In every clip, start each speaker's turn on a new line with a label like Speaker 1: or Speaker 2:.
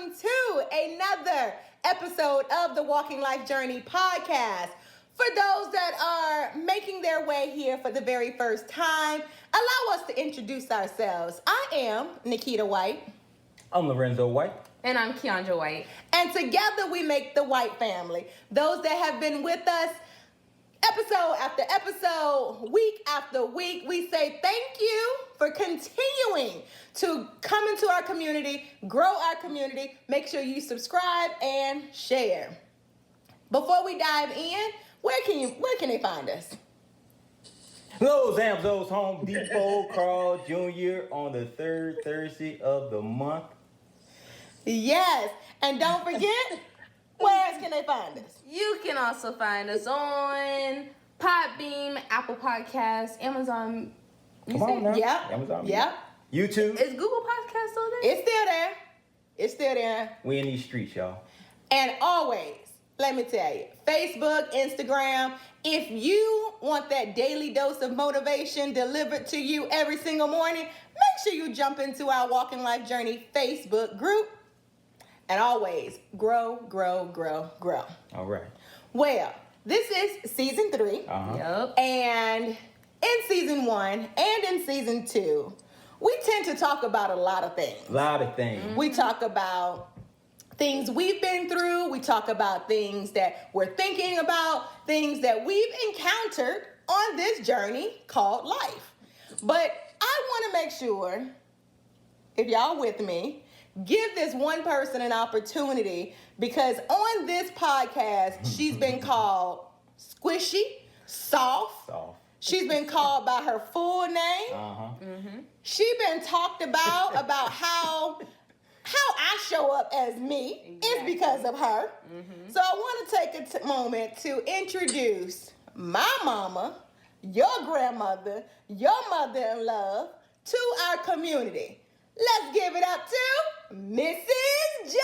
Speaker 1: welcome to another episode of the Walking Life Journey podcast. For those that are making their way here for the very first time, allow us to introduce ourselves. I am Nikkita White.
Speaker 2: I'm Lorenzo White.
Speaker 3: And I'm Keyondra White.
Speaker 1: And together we make the White family. Those that have been with us episode after episode, week after week, we say thank you for continuing to come into our community, grow our community. Make sure you subscribe and share. Before we dive in, where can they find us?
Speaker 2: Lowe's, Amazon's, Home Depot, Carl Jr. on the third Thursday of the month.
Speaker 1: Yes, and don't forget, where else can they find us?
Speaker 3: You can also find us on Podbeam, Apple Podcasts, Amazon.
Speaker 2: Come on now.
Speaker 1: Yep.
Speaker 2: Amazon.
Speaker 1: Yep.
Speaker 2: YouTube.
Speaker 3: Is Google Podcasts still there?
Speaker 1: It's still there. It's still there.
Speaker 2: We in these streets, y'all.
Speaker 1: And always, let me tell you, Facebook, Instagram, if you want that daily dose of motivation delivered to you every single morning, make sure you jump into our Walking Life Journey Facebook group. And always, grow, grow, grow, grow.
Speaker 2: All right.
Speaker 1: Well, this is season 3.
Speaker 3: Yep.
Speaker 1: And in season 1 and in season 2, we tend to talk about a lot of things.
Speaker 2: A lot of things.
Speaker 1: We talk about things we've been through. We talk about things that we're thinking about, things that we've encountered on this journey called life. But I want to make sure, if y'all with me, give this one person an opportunity, because on this podcast, she's been called squishy, soft. She's been called by her full name. She's been talked about how I show up as me is because of her. So I want to take a moment to introduce my mama, your grandmother, your mother-in-law to our community. Let's give it up to Mrs. Jones.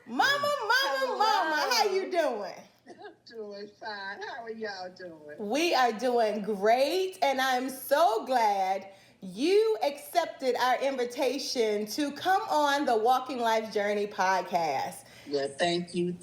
Speaker 1: Mama, how you doing?
Speaker 4: Doing fine. How are y'all doing?
Speaker 1: We are doing great, and I'm so glad you accepted our invitation to come on the Walking Life Journey podcast.
Speaker 4: Yeah, thank you.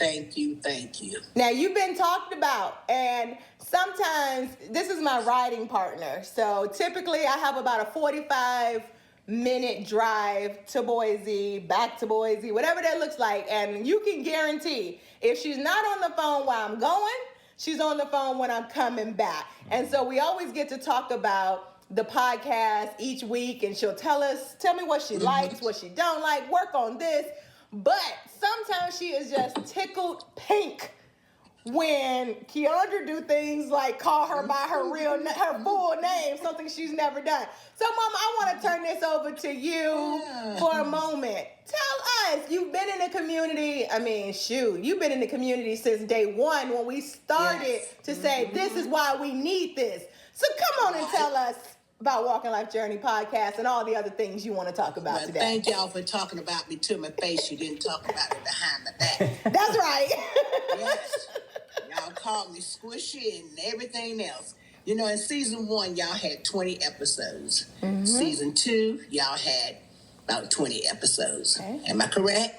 Speaker 1: Now, you've been talked about, and sometimes this is my riding partner. So typically I have about a 45-minute drive to Boise, back to Boise, whatever that looks like. And you can guarantee if she's not on the phone while I'm going, she's on the phone when I'm coming back. And so we always get to talk about the podcast each week, and she'll tell me what she likes, what she don't like, work on this. But sometimes she is just tickled pink when Keyondra do things like call her by her full name, something she's never done. So, Mama, I want to turn this over to you for a moment. Tell us, you've been in the community. You've been in the community since day one when we started to say, this is why we need this. So come on and tell us about Walking Life Journey podcast and all the other things you want to talk about today.
Speaker 4: Thank y'all for talking about me to my face. You didn't talk about it behind my back.
Speaker 1: That's right.
Speaker 4: Yes. Y'all called me squishy and everything else. You know, in season 1, y'all had 20 episodes. Season 2, y'all had about 20 episodes. Okay. Am I correct?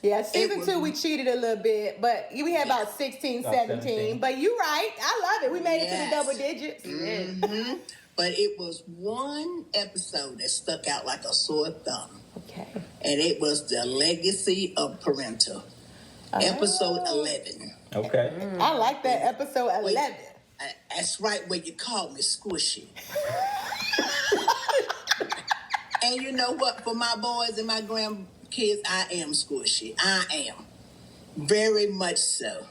Speaker 1: Yeah, season 2 we cheated a little bit, but we had about 16, 17. But you're right. I love it. We made it to the double digits.
Speaker 4: But it was one episode that stuck out like a sore thumb.
Speaker 1: Okay.
Speaker 4: And it was the legacy of parental. Episode 11.
Speaker 2: Okay.
Speaker 1: I like that, episode 11.
Speaker 4: That's right, where you called me squishy. And you know what? For my boys and my grandkids, I am squishy. I am. Very much so.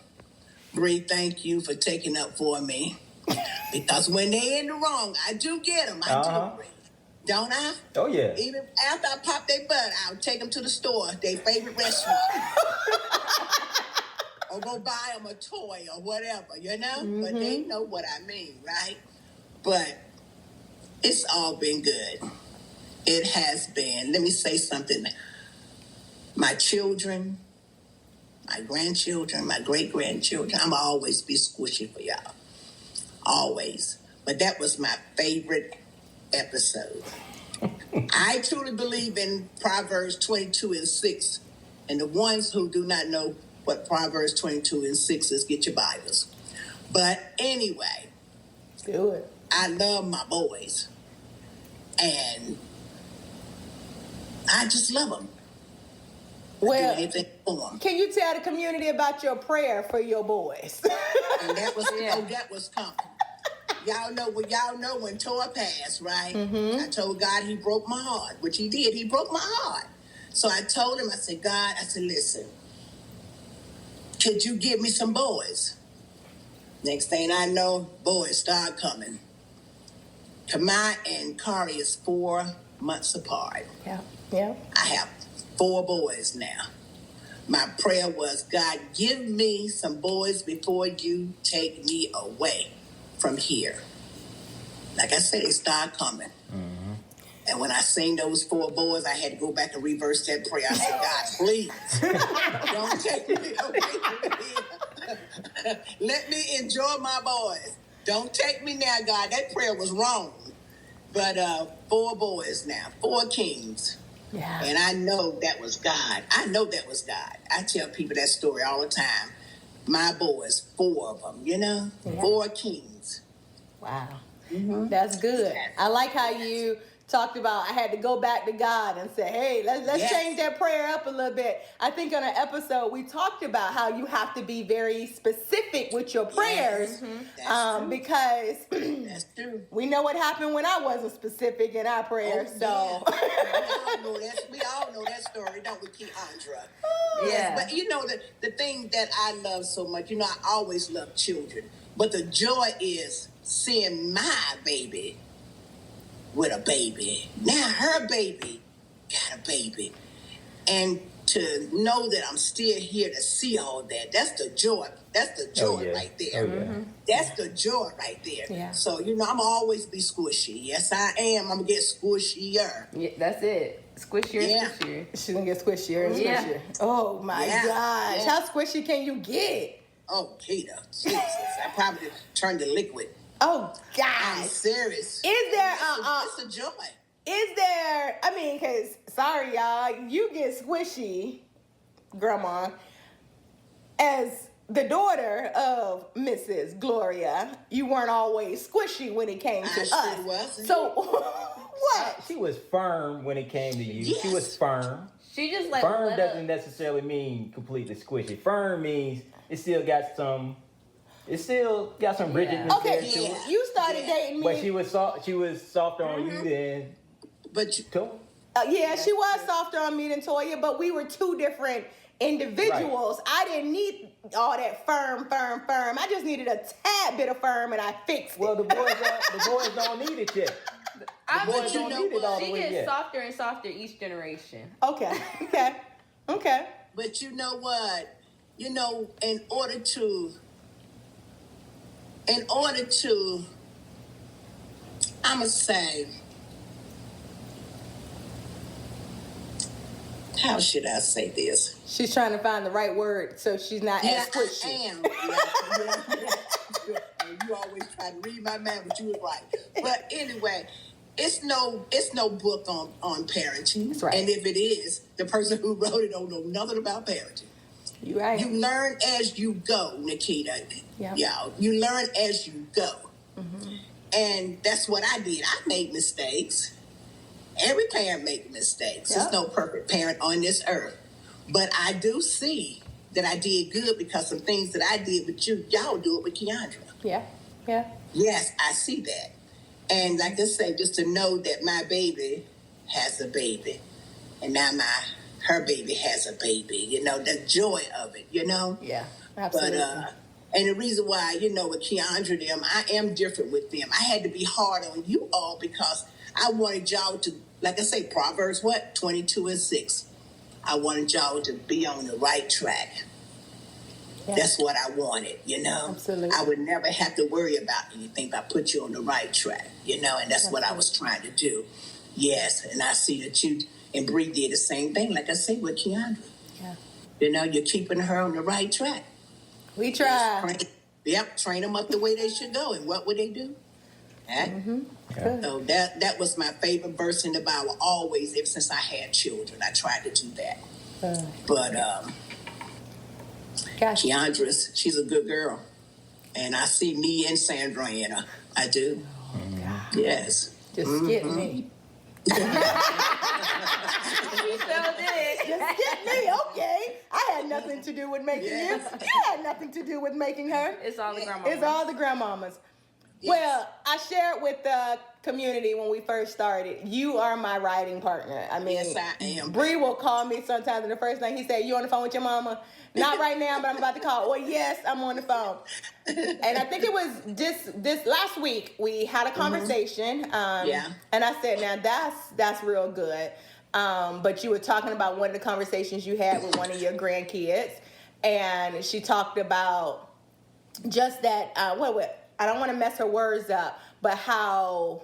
Speaker 4: Bree, thank you for taking up for me. Because when they're in the wrong, I do get them. I do, Bree. Don't I?
Speaker 2: Oh, yeah.
Speaker 4: Even after I pop their butt, I'll take them to the store, their favorite restaurant. Or go buy them a toy or whatever, you know? But they know what I mean, right? But it's all been good. It has been. Let me say something. My children, my grandchildren, my great-grandchildren, I'm always be squishy for y'all. Always. but that was my favorite episode. I truly believe in Proverbs 22:6. And the ones who do not know what Proverbs 22:6 is, get your Bibles. But anyway,
Speaker 1: do it.
Speaker 4: I love my boys. And I just love them.
Speaker 1: Well,
Speaker 4: do anything for them.
Speaker 1: Can you tell the community about your prayer for your boys?
Speaker 4: And that was that was coming. Y'all know when Tor passed, right?
Speaker 1: Mm-hmm.
Speaker 4: I told God he broke my heart, which he did. He broke my heart. So I told him, I said, God, listen, could you give me some boys? Next thing I know, boys start coming. Kamai and Kari is 4 months apart.
Speaker 1: Yeah.
Speaker 4: I have 4 boys now. My prayer was, God, give me some boys before you take me away from here. Like I said, they start coming.
Speaker 2: Mm-hmm.
Speaker 4: And when I seen those 4 boys, I had to go back and reverse that prayer. I said, God, please, don't take me away from here. Let me enjoy my boys. Don't take me now, God. That prayer was wrong. But 4 boys now, 4 kings.
Speaker 1: Yeah.
Speaker 4: And I know that was God. I know that was God. I tell people that story all the time. My boys, 4 of them,
Speaker 1: Yeah.
Speaker 4: 4 kings.
Speaker 1: Wow.
Speaker 4: Mm-hmm.
Speaker 1: That's good. I like how you talked about I had to go back to God and say, hey, let's change that prayer up a little bit. I think on an episode we talked about how you have to be very specific with your prayers.
Speaker 4: That's
Speaker 1: because
Speaker 4: That's true.
Speaker 1: we know what happened when I wasn't specific in our prayers.
Speaker 4: Yeah. We all know that story, don't we, Keyondra?
Speaker 3: Yeah.
Speaker 4: But the thing that I love so much, I always love children. But the joy is seeing my baby with a baby. Now her baby got a baby. And to know that I'm still here to see all that, that's the joy. That's the joy right there.
Speaker 2: Oh, yeah.
Speaker 4: That's the joy right there.
Speaker 1: Yeah.
Speaker 4: So, I'm always be squishy. Yes, I am. I'm going to get squishier.
Speaker 3: Yeah, that's it. Squishier,
Speaker 4: Yeah.
Speaker 3: squishier.
Speaker 1: She's gonna get squishier and
Speaker 3: Yeah.
Speaker 1: squishier. Oh my
Speaker 4: Yeah.
Speaker 1: gosh.
Speaker 4: Yeah.
Speaker 1: How squishy can you get?
Speaker 4: Oh, Kita. Jesus. I probably turned to liquid.
Speaker 1: Oh
Speaker 4: I'm
Speaker 1: gosh.
Speaker 4: serious.
Speaker 1: Is there
Speaker 4: It's a joy.
Speaker 1: is there, because, sorry y'all, you get squishy, Grandma, as the daughter of Mrs. Gloria. You weren't always squishy when it came to
Speaker 4: I
Speaker 1: us.
Speaker 4: sure wasn't.
Speaker 1: So, what?
Speaker 2: She was firm when it came to you.
Speaker 4: Yes.
Speaker 2: She was firm.
Speaker 3: She just like
Speaker 2: Firm
Speaker 3: let
Speaker 2: doesn't
Speaker 3: up.
Speaker 2: necessarily mean completely squishy. Firm means it still got some rigidness
Speaker 1: Okay,
Speaker 2: there to it.
Speaker 1: you started dating me.
Speaker 2: But she was soft. She was softer on you than
Speaker 4: But you,
Speaker 2: Toya.
Speaker 1: Yeah, she was softer on me than Toya, but we were 2 different individuals. I didn't need all that firm. I just needed a tad bit of firm, and I fixed
Speaker 2: Well,
Speaker 1: it.
Speaker 2: the boys don't need it yet.
Speaker 3: I
Speaker 2: The boys
Speaker 3: mean,
Speaker 2: don't need it all the
Speaker 3: she
Speaker 2: way
Speaker 3: gets
Speaker 2: yet.
Speaker 3: softer and softer each generation.
Speaker 1: Okay.
Speaker 4: but you know what? In order to, I'ma say, how should I say this?
Speaker 1: She's trying to find the right word so she's not as squishy.
Speaker 4: I am. You always try to read my mind, but you was right. But anyway, it's no book on parenting.
Speaker 1: That's right.
Speaker 4: And if it is, the person who wrote it don't know nothing about parenting.
Speaker 1: You right.
Speaker 4: You learn as you go, Nikkita.
Speaker 1: Yeah.
Speaker 4: Yeah. You learn as you go. Mm-hmm. And that's what I did. I made mistakes. Every parent makes mistakes.
Speaker 1: Yeah.
Speaker 4: There's no perfect parent on this earth. But I do see that I did good because some things that I did with you, y'all do it with Keyondra.
Speaker 1: Yeah.
Speaker 4: Yes, I see that. And like I say, just to know that my baby has a baby. And now her baby has a baby. The joy of it,
Speaker 1: Yeah. Absolutely.
Speaker 4: But, and the reason why, with Keyondra them, I am different with them. I had to be hard on you all because I wanted y'all to, like I say, Proverbs 22:6. I wanted y'all to be on the right track.
Speaker 1: Yeah.
Speaker 4: That's what I wanted,
Speaker 1: Absolutely.
Speaker 4: I would never have to worry about anything if I put you on the right track, and that's what I was trying to do. Yes, and I see that you and Bree did the same thing, like I said, with Keyondra.
Speaker 1: Yeah.
Speaker 4: You're keeping her on the right track.
Speaker 1: We try.
Speaker 4: Train them up the way they should go. And what would they do? So that was my favorite verse in the Bible always, ever since I had children. I tried to do that. But Keyondra, she's a good girl. And I see me and Sandra in her. I do. Yes.
Speaker 1: Just skip me.
Speaker 3: She so did.
Speaker 1: Just skip me, okay. I had nothing to do with making you. You had nothing to do with making her.
Speaker 3: It's all the grandmamas.
Speaker 1: It's all the grandmamas.
Speaker 4: Yes.
Speaker 1: Well, I shared with the community when we first started, you are my riding partner. I mean,
Speaker 4: Yes, I am.
Speaker 1: Bree will call me sometimes, and the first thing he said, you on the phone with your mama? Not right now, but I'm about to call. Well, yes, I'm on the phone. And I think it was this last week, we had a conversation. And I said, now that's real good. But you were talking about one of the conversations you had with one of your grandkids. And she talked about just that, I don't want to mess her words up, but how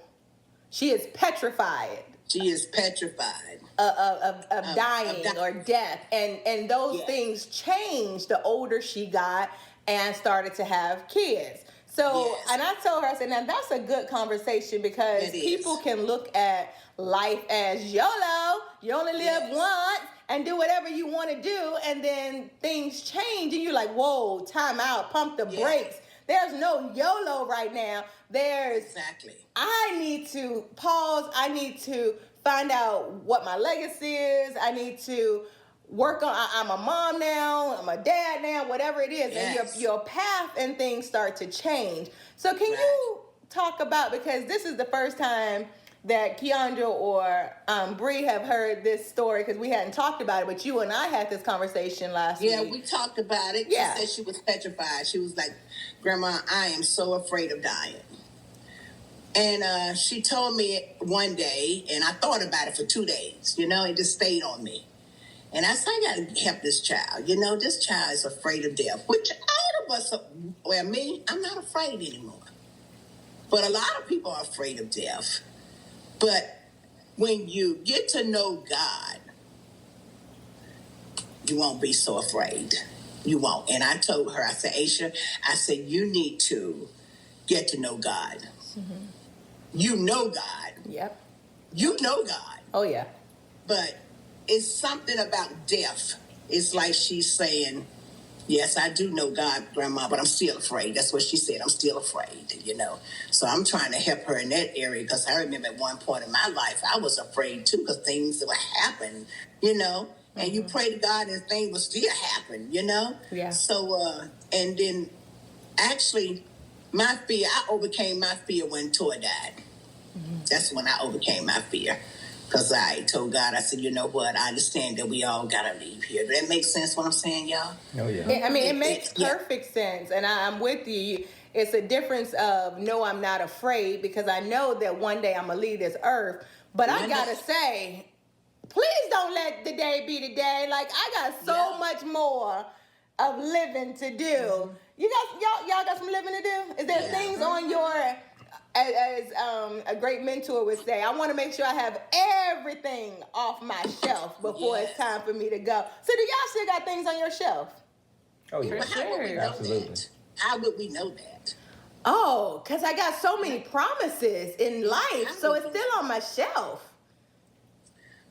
Speaker 1: she is petrified.
Speaker 4: She is petrified.
Speaker 1: Of dying or death. And those things changed the older she got and started to have kids. So, and I told her, I said, now that's a good conversation because people can look at life as YOLO. You only live once and do whatever you want to do. And then things change and you're like, whoa, time out, pump the brakes. There's no YOLO right now. There's, I need to pause. I need to find out what my legacy is. I need to work on, I'm a mom now, I'm a dad now, whatever it is. And your path and things start to change. So can you talk about, because this is the first time that Keyondra or Bree have heard this story, because we hadn't talked about it, but you and I had this conversation last week.
Speaker 4: Yeah, we talked about it. She said she was petrified. She was like, Grandma, I am so afraid of dying. And she told me one day, and I thought about it for 2 days, it just stayed on me. And I said, I got to help this child. This child is afraid of death, which all of us, me, I'm not afraid anymore. But a lot of people are afraid of death. But when you get to know God, you won't be so afraid. You won't. And I told her, I said, Aisha, I said, you need to get to know God. Mm-hmm. You know God.
Speaker 1: Yep.
Speaker 4: You know God.
Speaker 1: Oh, yeah.
Speaker 4: But it's something about death. It's like she's saying, yes, I do know God, Grandma, but I'm still afraid. That's what she said. I'm still afraid, So I'm trying to help her in that area because I remember at one point in my life, I was afraid too because things would happen, and you pray to God and things will still happen,
Speaker 1: Yeah.
Speaker 4: So, and then actually my fear, I overcame my fear when Toy died. Mm-hmm. That's when I overcame my fear. Because I told God, I said, you know what? I understand that we all got to leave here. Does that make sense what I'm saying, y'all?
Speaker 2: Oh, yeah.
Speaker 1: It makes perfect sense. And I'm with you. It's a difference of, no, I'm not afraid because I know that one day I'm going to leave this earth. But I got to say, please don't let the day be the day. Like, I got so much more of living to do. Mm-hmm. Y'all got some living to do? Is there things on your... As a great mentor would say, I want to make sure I have everything off my shelf before it's time for me to go. So do y'all still got things on your shelf?
Speaker 2: Oh, yeah.
Speaker 4: For sure.
Speaker 2: Absolutely.
Speaker 4: How would we know that?
Speaker 1: Oh, because I got so many promises in life, so it's still on my shelf.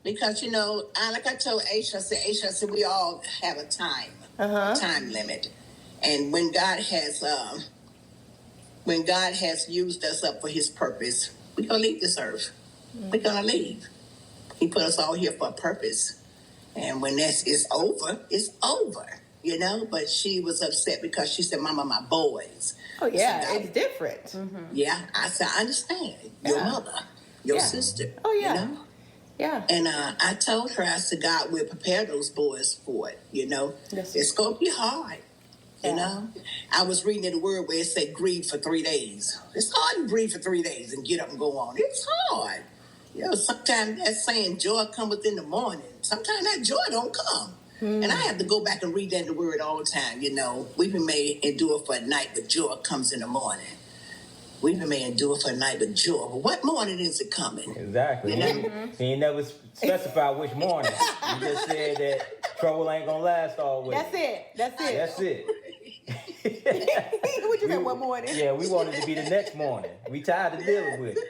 Speaker 1: Because,
Speaker 4: like I told Aisha, I said, we all have a time limit. And when God has used us up for his purpose, we're going to leave this earth. Mm-hmm. We're going to leave. He put us all here for a purpose. And when it's over, it's over, But she was upset because she said, Mama, my boys.
Speaker 1: Oh, yeah, it's different.
Speaker 4: Mm-hmm. Yeah, I said, I understand. Your mother, your sister.
Speaker 1: Oh, yeah. Yeah.
Speaker 4: And I told her, I said, God will prepare those boys for it,
Speaker 1: Yes.
Speaker 4: It's going to be hard. I was reading in the word where it said grieve for 3 days. It's hard to grieve for 3 days and get up and go on. It's hard. Sometimes that saying joy cometh in the morning. Sometimes that joy don't come. And I have to go back and read that in the word all the time. Weeping may endure for a night, but joy comes in the morning. Weeping may endure for a night, but joy. But what morning is it coming?
Speaker 2: Exactly. So you never specify which morning. You just said that trouble ain't going to last always.
Speaker 1: That's it.
Speaker 2: That's it.
Speaker 1: What you said one morning?
Speaker 2: Yeah, we wanted to be the next morning. We tired of dealing with it.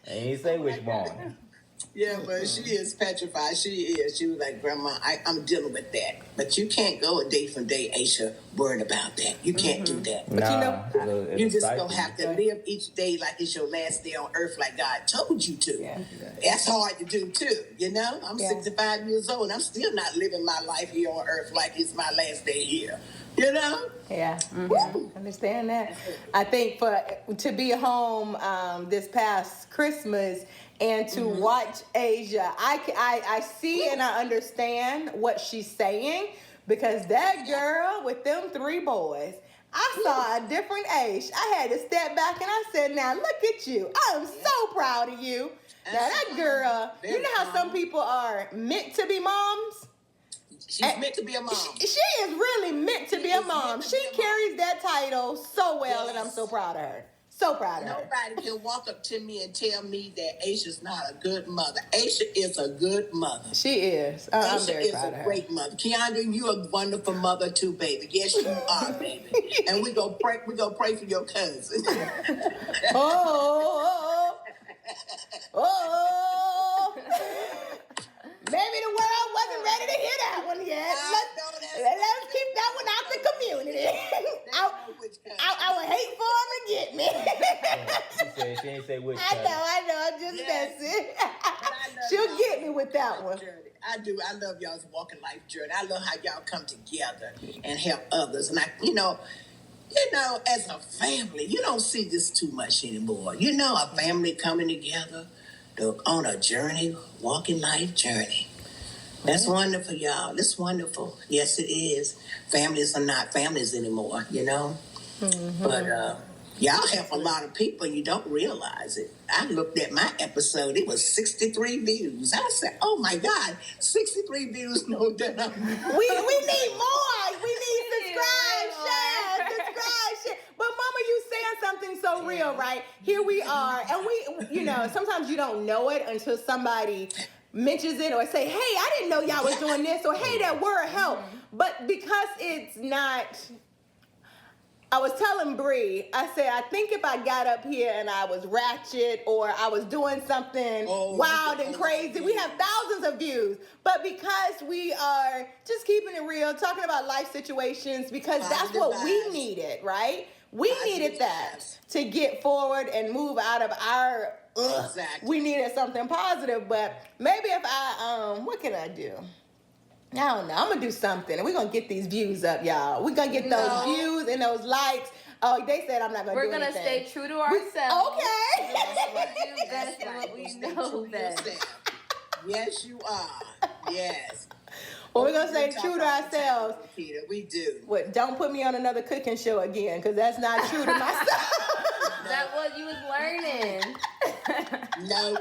Speaker 2: I ain't say which morning.
Speaker 4: Yeah, but she is petrified. She is. She was like, Grandma, I'm dealing with that. But you can't go a day from day, Aisha, worried about that. You can't do that.
Speaker 1: But you know,
Speaker 4: You just gonna have to live each day like it's your last day on earth, like God told you to.
Speaker 1: Yeah.
Speaker 4: That's hard to do too, you know? I'm 65 years old and I'm still not living my life here on earth like it's my last day here. You know?
Speaker 1: Yeah, understand that. I think to be home this past Christmas and to watch Asia, I see and I understand what she's saying, because that girl with them 3 boys, I saw a different age. I had to step back and I said, now look at you. I'm so proud of you. Now that girl, you know how some people are meant to be moms?
Speaker 4: She's meant to be a mom.
Speaker 1: She is really meant to be a mom. She carries that title so well, and I'm so proud of her. So proud of her.
Speaker 4: Nobody can walk up to me and tell me that Aisha's not a good mother. Aisha is a good mother.
Speaker 1: She is. I'm
Speaker 4: Aisha
Speaker 1: very
Speaker 4: is
Speaker 1: proud of
Speaker 4: a
Speaker 1: her.
Speaker 4: great mother. Keyondra, you a wonderful mother too, baby. Yes, you are, baby. And we go pray for your cousin.
Speaker 1: Oh. Maybe the world wasn't ready to hear that one yet. Let's keep that one out the community. I would hate for him to get me.
Speaker 2: She said she ain't say which.
Speaker 1: I know. I'm just messing. She'll get me with that one.
Speaker 4: I do. I love y'all's walking life journey. I love how y'all come together and help others. And you know, as a family, you don't see this too much anymore. You know, a family coming together on a journey, walking life journey. That's wonderful, y'all. That's wonderful. Yes, it is. Families are not families anymore, you know? But y'all help a lot of people and you don't realize it. I looked at my episode. It was 63 views. I said, oh, my God, 63 views. No, we need
Speaker 1: more. We need subscribe, share. But Mama, you saying something so real, right? Here we are. And we, sometimes you don't know it until somebody mentions it or say, hey, I didn't know y'all was doing this, or hey, that word help. But because it's not, I was telling Bree, I said, I think if I got up here and I was ratchet or I was doing something wild and crazy, we have thousands of views. But because we are just keeping it real, talking about life situations, because that's what we needed, right? We needed that to get forward and move out of our we needed something positive. But maybe if I what can I do? I don't know. I'm gonna do something, and we're gonna get these views up, y'all. We're gonna get those views and those likes. Oh, they said I'm not gonna do anything.
Speaker 3: We're gonna stay true to ourselves.
Speaker 1: Okay.
Speaker 3: That's what we know best.
Speaker 4: Yes, you are. Yes.
Speaker 1: Well, we're gonna stay true to ourselves.
Speaker 4: Peter, we do.
Speaker 1: What? Don't put me on another cooking show again, because that's not true to myself.
Speaker 3: That's what you was learning.
Speaker 4: No.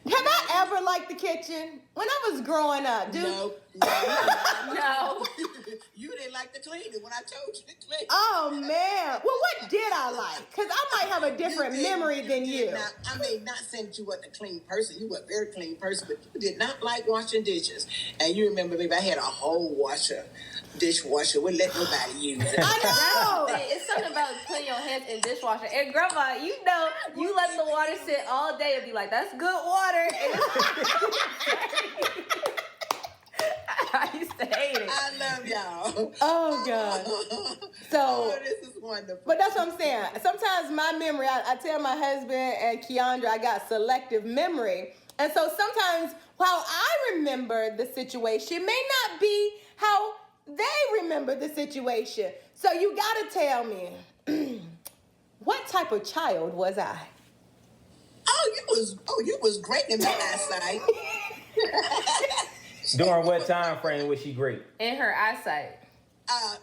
Speaker 1: Have I ever liked the kitchen? When I was growing up, dude.
Speaker 4: No.
Speaker 3: No.
Speaker 4: You didn't like to clean it when I told you to clean it.
Speaker 1: Oh, man. Well, what did I like? Because I might have a different memory than you.
Speaker 4: Not saying that you weren't a clean person. You were a very clean person, but you did not like washing dishes. And you remember, baby, I had a whole dishwasher. Wouldn't let nobody use it.
Speaker 1: I know.
Speaker 3: It's something about putting your hands in dishwasher. And Grandma, you let the water sit all day and be like, that's good water. I used to hate it.
Speaker 4: I love y'all.
Speaker 1: Oh, God. So,
Speaker 4: this is wonderful.
Speaker 1: But that's what I'm saying. Sometimes my memory, I tell my husband and Keyondra, I got selective memory. And so sometimes while I remember the situation, may not be how they remember the situation. So you got to tell me, what type of child was I?
Speaker 4: You was great in my eyesight.
Speaker 2: During what time frame was she great?
Speaker 3: In her eyesight.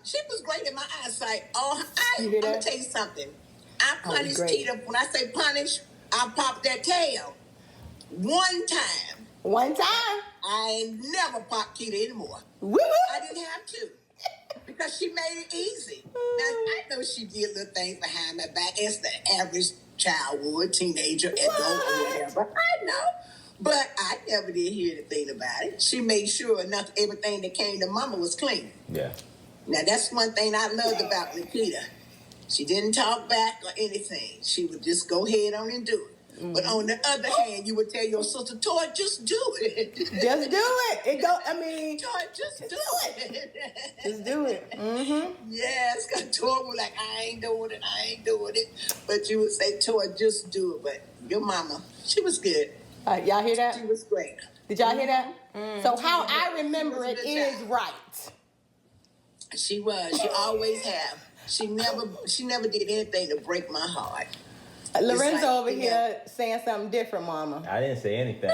Speaker 4: She was great in my eyesight. I'm going to tell you something. I punished Tita. When I say punish, I popped that tail. One time. I ain't never popped Tita anymore.
Speaker 1: Woo-hoo.
Speaker 4: I didn't have to. Because she made it easy. Now, I know she did little things behind my back, as the average child would, teenager, adult, or whatever. I know. But I never did hear anything about it. She made sure everything that came to Mama was clean.
Speaker 2: Yeah.
Speaker 4: Now, that's one thing I loved about Nikkita. She didn't talk back or anything. She would just go ahead on and do it. But on the other hand, you would tell your sister, Toy, just do it.
Speaker 1: Just do it.
Speaker 4: Toy, just do it.
Speaker 1: Just do it. Mm-hmm.
Speaker 4: Yes, because Toy was like, I ain't doing it. But you would say, Toy, just do it. But your mama, she was good.
Speaker 1: Y'all hear that?
Speaker 4: She was great.
Speaker 1: Did y'all hear that? So how I remember it is right.
Speaker 4: She was. She always have. She never did anything to break my heart.
Speaker 1: Lorenzo
Speaker 4: like,
Speaker 1: over here saying something different, Mama.
Speaker 2: I didn't say anything.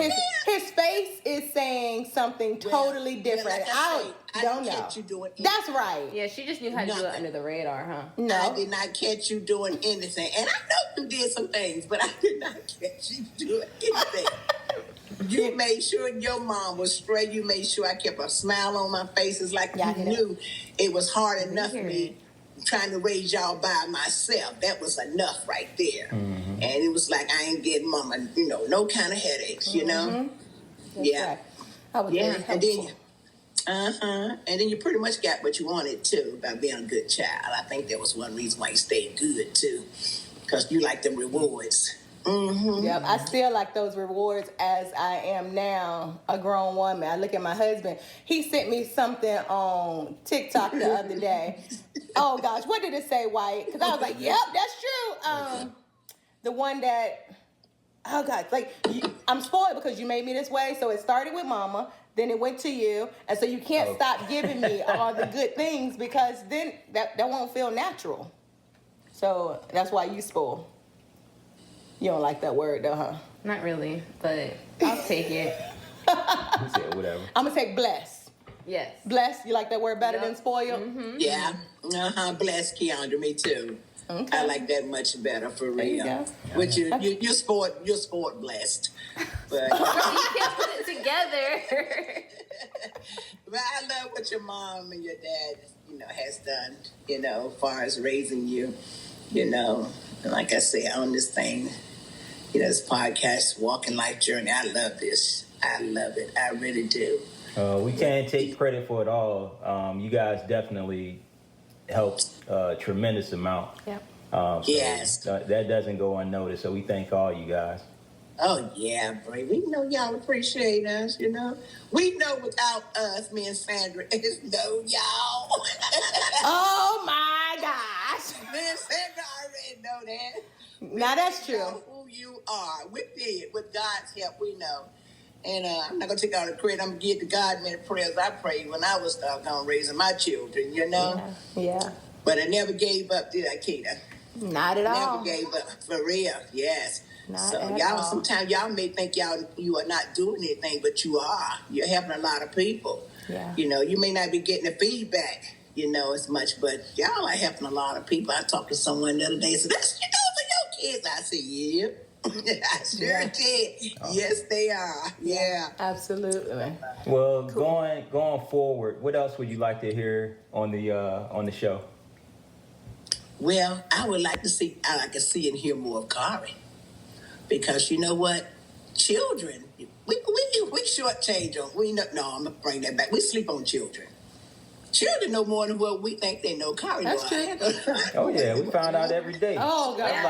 Speaker 1: His face is saying something totally different.
Speaker 4: Like
Speaker 1: I don't
Speaker 4: didn't
Speaker 1: know.
Speaker 4: catch you doing anything.
Speaker 1: That's right.
Speaker 3: Yeah, she just knew how to do it under the radar, huh?
Speaker 1: No.
Speaker 4: I did not catch you doing anything. And I know you did some things, but I did not catch you doing anything. You made sure your mom was straight. You made sure I kept a smile on my face. It's like you knew it was hard enough for me trying to raise y'all by myself. That was enough right there. Mm-hmm. And it was like I ain't getting mama, no kind of headaches,
Speaker 1: That's
Speaker 4: yeah.
Speaker 1: right. I was very helpful.
Speaker 4: And then you pretty much got what you wanted too by being a good child. I think that was one reason why you stayed good too, because you like the rewards. Mm-hmm.
Speaker 1: Yep, I still like those rewards as I am now a grown woman. I look at my husband. He sent me something on TikTok the other day. Oh gosh, what did it say, White? Because I was like, yep, that's true. The one that, oh God, like I'm spoiled because you made me this way. So it started with Mama, then it went to you, and so you can't stop giving me all the good things because then that won't feel natural. So that's why you spoil. You don't like that word though, huh?
Speaker 3: Not really, but I'll take it.
Speaker 2: You said whatever.
Speaker 1: I'm gonna take bless.
Speaker 3: Yes.
Speaker 1: Bless, you like that word better than spoiled?
Speaker 3: Mm-hmm.
Speaker 4: Yeah. Bless Keyondra, me too.
Speaker 1: Okay.
Speaker 4: I like that much better for real.
Speaker 1: There you go.
Speaker 4: But you're sport blessed. But
Speaker 3: You can't put it together.
Speaker 4: but I love what your mom and your dad, has done, as far as raising you, And like I say, on this thing, this podcast, Walking Life Journey, I love this. I love it. I really do.
Speaker 2: We can't take credit for it all. You guys definitely helped a tremendous amount.
Speaker 1: Yep.
Speaker 2: So
Speaker 4: Yes.
Speaker 2: that doesn't go unnoticed. So we thank all you guys.
Speaker 4: Oh, yeah, Bray. We know y'all appreciate us, We know without us, me and Sandra, is no y'all.
Speaker 1: Oh my gosh.
Speaker 4: Me and Sandra already know that.
Speaker 1: Now that's
Speaker 4: We
Speaker 1: true.
Speaker 4: know who you are. We did. With God's help, we know. And I'm not going to take all the credit. I'm going to give to God many prayers I prayed when I was raising my children,
Speaker 1: Yeah.
Speaker 4: But I never gave up, did I, Kita?
Speaker 1: Not at all.
Speaker 4: Never gave up, for real, yes.
Speaker 1: Not
Speaker 4: So
Speaker 1: at
Speaker 4: y'all,
Speaker 1: all.
Speaker 4: sometimes y'all may think you are not doing anything, but you are. You're helping a lot of people.
Speaker 1: Yeah.
Speaker 4: You may not be getting the feedback, as much, but y'all are helping a lot of people. I talked to someone the other day and said, that's what you do for your kids. I said, yeah. I sure did. Yes, they are. Yeah.
Speaker 1: Absolutely.
Speaker 2: Well, going forward, what else would you like to hear on the show?
Speaker 4: Well, I like to see and hear more of Kari. Because you know what? Children, we shortchange them. I'm going to bring that back. We sleep on children. Children know more than what we think they know. Kari
Speaker 1: That's true.
Speaker 2: Oh yeah, we find out every day.
Speaker 1: Oh God.
Speaker 2: I'm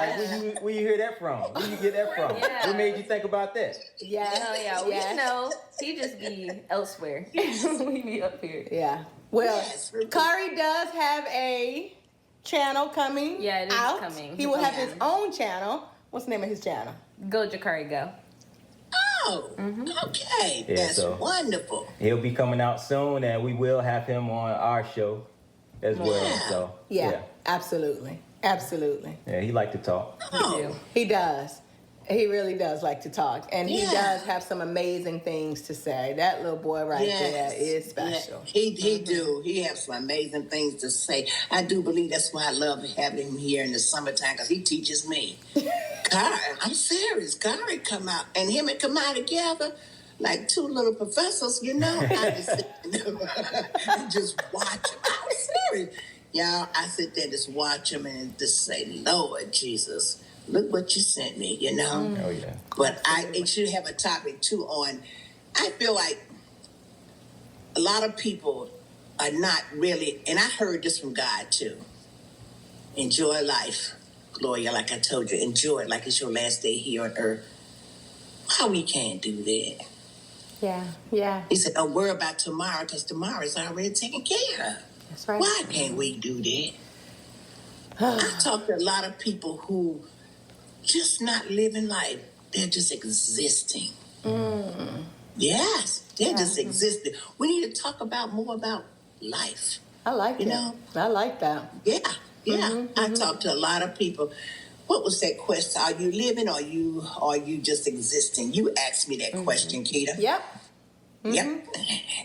Speaker 2: like, where you hear that from? Where you get that from?
Speaker 3: Yeah.
Speaker 2: What made you think about that?
Speaker 1: Yeah.
Speaker 3: Hell yeah, we know. He just be elsewhere. We be up here.
Speaker 1: Yeah. Well,
Speaker 4: Yes.
Speaker 1: Kari does have a channel coming.
Speaker 3: Yeah, it is
Speaker 1: out.
Speaker 3: coming.
Speaker 1: He will have
Speaker 4: Yeah.
Speaker 1: his own channel. What's the name of his channel?
Speaker 3: Go, Jakari, go.
Speaker 4: Oh, okay.
Speaker 2: Yeah,
Speaker 4: That's
Speaker 2: so-
Speaker 4: wonderful.
Speaker 2: He'll be coming out soon, and we will have him on our show as well.
Speaker 4: Yeah.
Speaker 2: So
Speaker 1: Yeah. Absolutely. Absolutely.
Speaker 2: yeah, he like to talk.
Speaker 4: Oh,
Speaker 1: He does. He really does like to talk. And he
Speaker 4: Yeah.
Speaker 1: does have some amazing things to say. That little boy right there is special.
Speaker 4: Yeah, he do. He has some amazing things to say. I do believe that's why I love having him here in the summertime, because he teaches me. Kari, I'm serious. Kari come out, and him and come out together like two little professors, I just sit and just watch him. I'm serious. Y'all, I sit there and just watch him and just say, Lord Jesus, look what you sent me,
Speaker 2: Oh yeah.
Speaker 4: But it should have a topic too on. I feel like a lot of people are not really, and I heard this from God too. Enjoy life, Gloria, like I told you, enjoy it like it's your last day here on earth. Why we can't do that?
Speaker 1: Yeah, yeah.
Speaker 4: He said, don't worry about tomorrow because tomorrow is already taken care of.
Speaker 1: That's right.
Speaker 4: Why can't we do that? I talk to a lot of people who just not living life. They're just existing. Yes, they're just existing. We need to talk about more about life.
Speaker 1: I like it. I like that.
Speaker 4: Yeah. I talk to a lot of people. What was that question? Are you living or are you just existing? You asked me that question, Kita.
Speaker 1: Yep.
Speaker 4: Yep.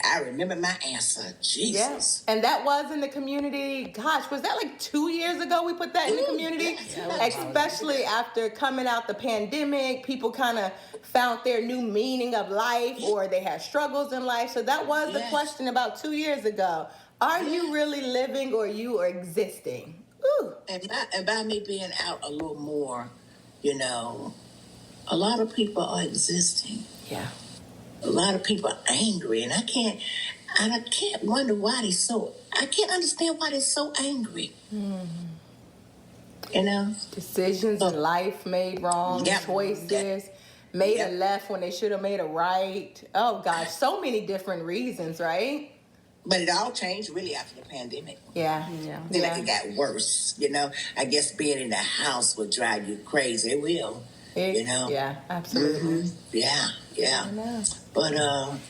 Speaker 4: I remember my answer. Jesus.
Speaker 1: Yeah. And that was in the community. Gosh, was that like 2 years ago we put that in the community?
Speaker 4: Yes.
Speaker 1: Especially after coming out the pandemic, people kind of found their new meaning of life or they had struggles in life. So that was the question about 2 years ago. Are you really living or you are existing? Ooh.
Speaker 4: And by me being out a little more, a lot of people are existing.
Speaker 1: Yeah.
Speaker 4: A lot of people are angry, and I can't wonder why I can't understand why they're so angry.
Speaker 1: Decisions in life made wrong, choices, made a left when they should have made a right. Oh gosh, so many different reasons, right?
Speaker 4: But it all changed really after the pandemic.
Speaker 1: Yeah.
Speaker 4: Then it got worse, I guess being in the house will drive you crazy. It will.
Speaker 1: Yeah, absolutely.
Speaker 4: Yeah.
Speaker 1: I know.
Speaker 4: But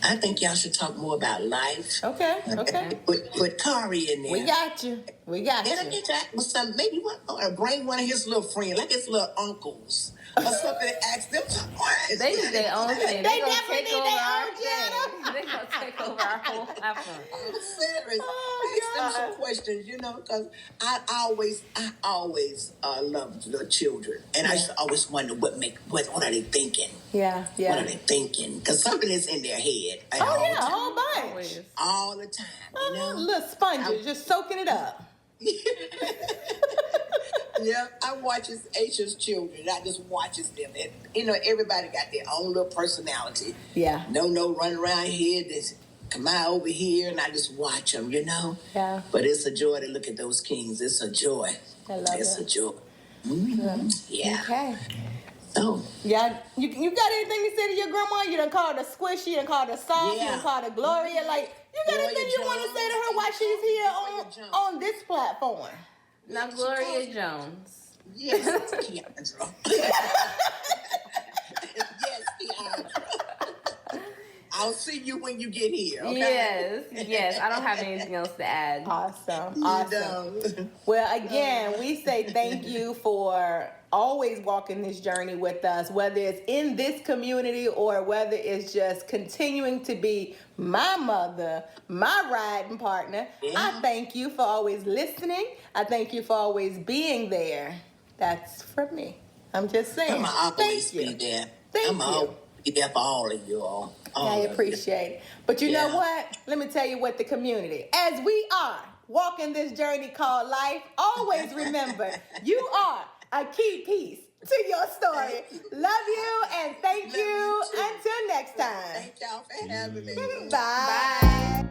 Speaker 4: I think y'all should talk more about life.
Speaker 1: Okay.
Speaker 4: Put Kari in there.
Speaker 1: We got you.
Speaker 4: And I get that with some, maybe you want to bring one of his little friends, like his little uncles or something, and ask them some questions.
Speaker 3: They need their own thing. They gonna
Speaker 1: definitely
Speaker 3: take
Speaker 1: need
Speaker 3: over
Speaker 1: their
Speaker 3: our
Speaker 1: own
Speaker 3: thing. They gonna take over our whole platform.
Speaker 4: I'm serious. Ask them some questions, because I always loved the children, and I used to always wonder what are they thinking?
Speaker 1: Yeah.
Speaker 4: What are they thinking? Because something is in their head.
Speaker 1: A whole bunch.
Speaker 3: Always.
Speaker 4: All the time,
Speaker 1: Little sponges, just soaking it up.
Speaker 4: Yeah, I watches Asia's children. I just watches them, and everybody got their own little personality.
Speaker 1: Yeah.
Speaker 4: No, run around here. This come out over here, and I just watch them.
Speaker 1: Yeah.
Speaker 4: But it's a joy to look at those kings. It's a joy.
Speaker 1: I love
Speaker 4: it's
Speaker 1: it.
Speaker 4: a joy. Mm-hmm. Yeah.
Speaker 1: Okay.
Speaker 4: So.
Speaker 1: Yeah, you got anything to say to your grandma? You done called her squishy, you done called her soft, you
Speaker 4: Yeah.
Speaker 1: done called her Gloria. Like, you got
Speaker 4: Gloria
Speaker 1: anything you want to
Speaker 4: Jones.
Speaker 1: say to her while she's here
Speaker 4: Gloria
Speaker 1: on this platform?
Speaker 3: Now Gloria Jones.
Speaker 4: Yes, Keyondra. Yes, Keyondra. I'll see you when you get here. Okay?
Speaker 3: Yes. I don't have anything else to add.
Speaker 1: Awesome.
Speaker 4: Awesome.
Speaker 1: Well, again, we say thank you for always walking this journey with us, whether it's in this community or whether it's just continuing to be my mother, my riding partner.
Speaker 4: Yeah.
Speaker 1: I thank you for always listening. I thank you for always being there. That's from me. I'm just saying.
Speaker 4: I'ma always
Speaker 1: Thank you.
Speaker 4: be there.
Speaker 1: Thank
Speaker 4: I'ma
Speaker 1: you.
Speaker 4: always be there for all of you all.
Speaker 1: I appreciate it. But you know
Speaker 4: Yeah.
Speaker 1: what? Let me tell you what the community, as we are walking this journey called life, always remember you are a key piece to your story. Love you and thank
Speaker 4: Love
Speaker 1: you.
Speaker 4: you too.
Speaker 1: Until next time.
Speaker 4: Thank y'all for having me.
Speaker 1: Bye.